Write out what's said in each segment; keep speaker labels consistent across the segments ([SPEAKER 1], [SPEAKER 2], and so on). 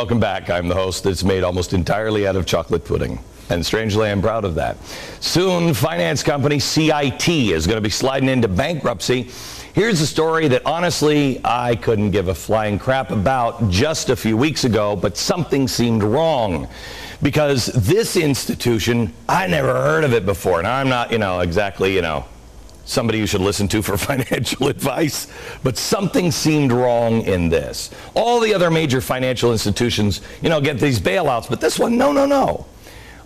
[SPEAKER 1] welcome back. I'm the host that's made almost entirely out of chocolate pudding. And strangely, I'm proud of that. Soon, finance company CIT is going to be sliding into bankruptcy. Here's a story that honestly, I couldn't give a flying crap about just a few weeks ago, but something seemed wrong. Because this institution, I never heard of it before. And I'm not, exactly, somebody you should listen to for financial advice, but something seemed wrong in this. All the other major financial institutions, get these bailouts, but this one, no.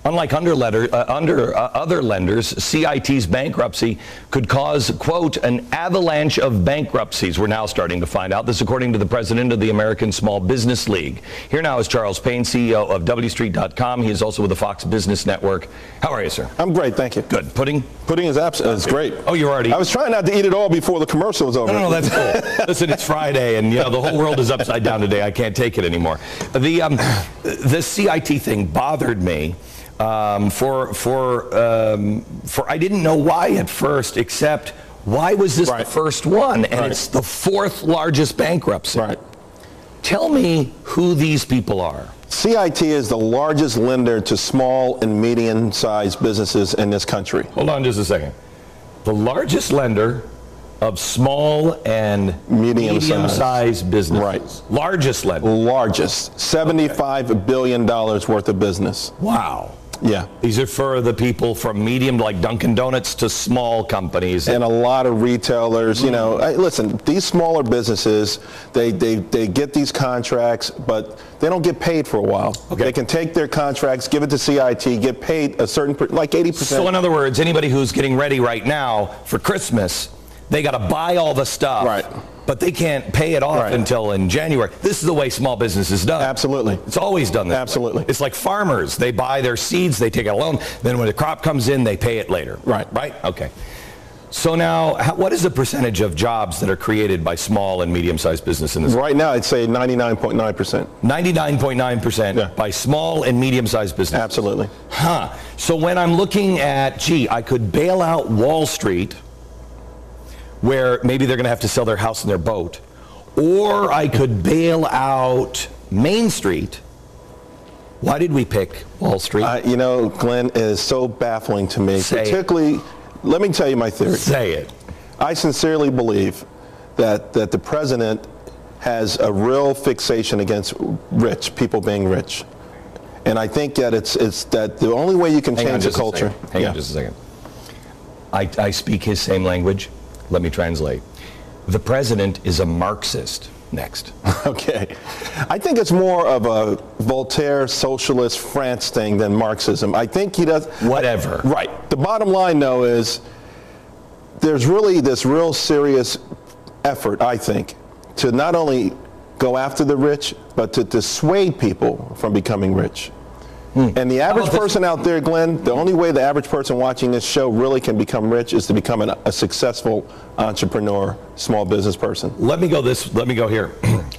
[SPEAKER 1] Unlike other lenders, CIT's bankruptcy could cause, quote, an avalanche of bankruptcies. We're now starting to find out. This according to the president of the American Small Business League. Here now is Charles Payne, CEO of WStreet.com. He is also with the Fox Business Network. How are you, sir?
[SPEAKER 2] I'm great, thank you.
[SPEAKER 1] Good. Pudding?
[SPEAKER 2] Pudding is absolutely great.
[SPEAKER 1] Oh, you're already...
[SPEAKER 2] I was trying not to eat it all before the commercial was over.
[SPEAKER 1] No, that's cool. Listen, it's Friday, and the whole world is upside down today. I can't take it anymore. The CIT thing bothered me. For I didn't know why at first, except why was this the first one? And it's the fourth largest bankruptcy.
[SPEAKER 2] Right.
[SPEAKER 1] Tell me who these people are.
[SPEAKER 2] CIT is the largest lender to small and medium-sized businesses in this country.
[SPEAKER 1] Hold on just a second. The largest lender of small and medium-sized businesses.
[SPEAKER 2] Right.
[SPEAKER 1] Largest lender.
[SPEAKER 2] Largest. $75 billion worth of business.
[SPEAKER 1] Wow.
[SPEAKER 2] Yeah.
[SPEAKER 1] These are for the people from medium, like Dunkin' Donuts, to small companies.
[SPEAKER 2] And a lot of retailers, listen, these smaller businesses, they get these contracts, but they don't get paid for a while. Okay. They can take their contracts, give it to CIT, get paid a certain, like 80%.
[SPEAKER 1] So in other words, anybody who's getting ready right now for Christmas, they got to buy all the stuff.
[SPEAKER 2] Right.
[SPEAKER 1] But they can't pay it off until in January. This is the way small business is done.
[SPEAKER 2] Absolutely.
[SPEAKER 1] It's always done this
[SPEAKER 2] Absolutely.
[SPEAKER 1] way. It's like farmers. They buy their seeds, they take out a loan, then when the crop comes in, they pay it later.
[SPEAKER 2] Right.
[SPEAKER 1] Right? Okay. So now, what is the percentage of jobs that are created by small and medium-sized business in this country?
[SPEAKER 2] Right now, I'd say 99.9%.
[SPEAKER 1] 99.9% by small and medium-sized business.
[SPEAKER 2] Absolutely.
[SPEAKER 1] Huh. So when I'm looking at, I could bail out Wall Street, where maybe they're going to have to sell their house and their boat, or I could bail out Main Street. Why did we pick Wall Street?
[SPEAKER 2] Glenn, it is so baffling to me. Particularly, let me tell you my theory.
[SPEAKER 1] Say it.
[SPEAKER 2] I sincerely believe that the president has a real fixation against rich people being rich. And I think that it's that the only way you can change the culture.
[SPEAKER 1] Hang on just a second. I speak his same language. Let me translate. The president is a Marxist. Next.
[SPEAKER 2] Okay. I think it's more of a Voltaire socialist France thing than Marxism. I think he does.
[SPEAKER 1] Whatever.
[SPEAKER 2] Right. The bottom line, though, is there's really this real serious effort, I think, to not only go after the rich, but to dissuade people from becoming rich. And the average person out there, Glenn, the only way the average person watching this show really can become rich is to become a successful entrepreneur, small business person.
[SPEAKER 1] Let me go here.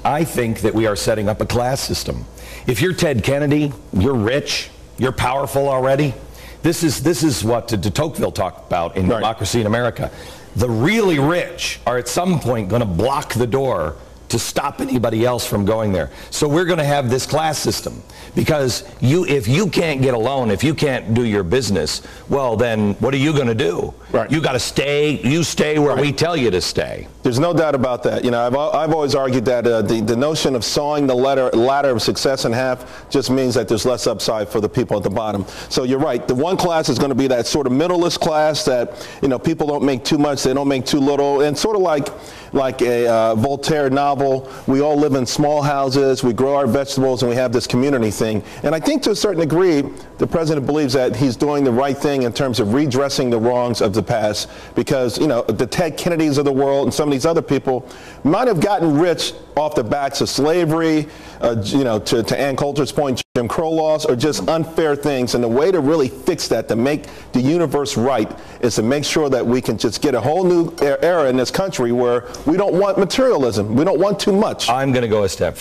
[SPEAKER 1] I think that we are setting up a class system. If you're Ted Kennedy, you're rich, you're powerful already. This is what de Tocqueville talked about in Democracy in America. The really rich are at some point going to block the door to stop anybody else from going there. So we're going to have this class system, because if you can't get a loan, if you can't do your business, well, then what are you going to do?
[SPEAKER 2] Right.
[SPEAKER 1] You got to stay. You stay where we tell you to stay.
[SPEAKER 2] There's no doubt about that. I've always argued that the notion of sawing the ladder of success in half just means that there's less upside for the people at the bottom. So you're right. The one class is going to be that sort of middleless class that people don't make too much, they don't make too little, and sort of like a Voltaire novel. We all live in small houses, we grow our vegetables, and we have this community thing. And I think to a certain degree, the president believes that he's doing the right thing in terms of redressing the wrongs of the past, because the Ted Kennedys of the world and some of these other people might have gotten rich off the backs of slavery, to Ann Coulter's point, Jim Crow laws, or just unfair things. And the way to really fix that, to make the universe right, is to make sure that we can just get a whole new era in this country where we don't want materialism. We don't want too much.
[SPEAKER 1] I'm going to go a step.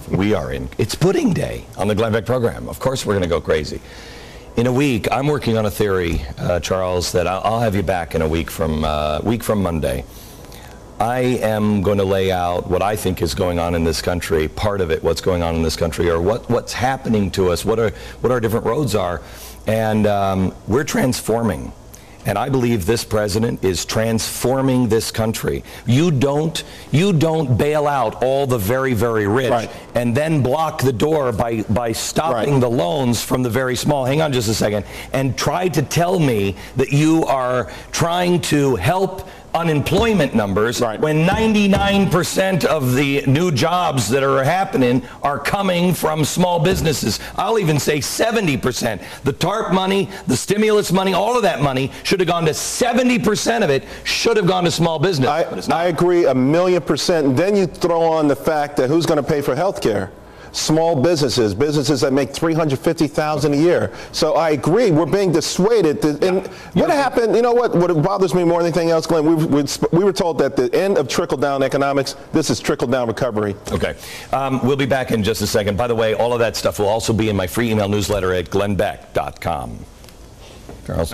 [SPEAKER 1] We are in. It's pudding day on the Glenn Beck program. Of course we're going to go crazy. In a week, I'm working on a theory, Charles, that I'll have you back in a week from Monday. I am going to lay out what I think is going on in this country, part of it, what's going on in this country, or what's happening to us, what our different roads are. And we're transforming. And I believe this president is transforming this country. You don't bail out all the very, very rich, right, and then block the door by stopping, right, the loans from the very small. Hang on just a second. And try to tell me that you are trying to help unemployment numbers, right, when 99% of the new jobs that are happening are coming from small businesses. I'll even say 70%. The TARP money, the stimulus money, all of that money should have gone to 70% of it should have gone to small business.
[SPEAKER 2] I agree 1,000,000%. And then you throw on the fact that who's going to pay for health care? Small businesses that make $350,000 a year. So I agree, we're being dissuaded. And what happened, you know what bothers me more than anything else, Glenn, we were told that the end of trickle-down economics, this is trickle-down recovery.
[SPEAKER 1] Okay. We'll be back in just a second. By the way, all of that stuff will also be in my free email newsletter at glennbeck.com. Charles?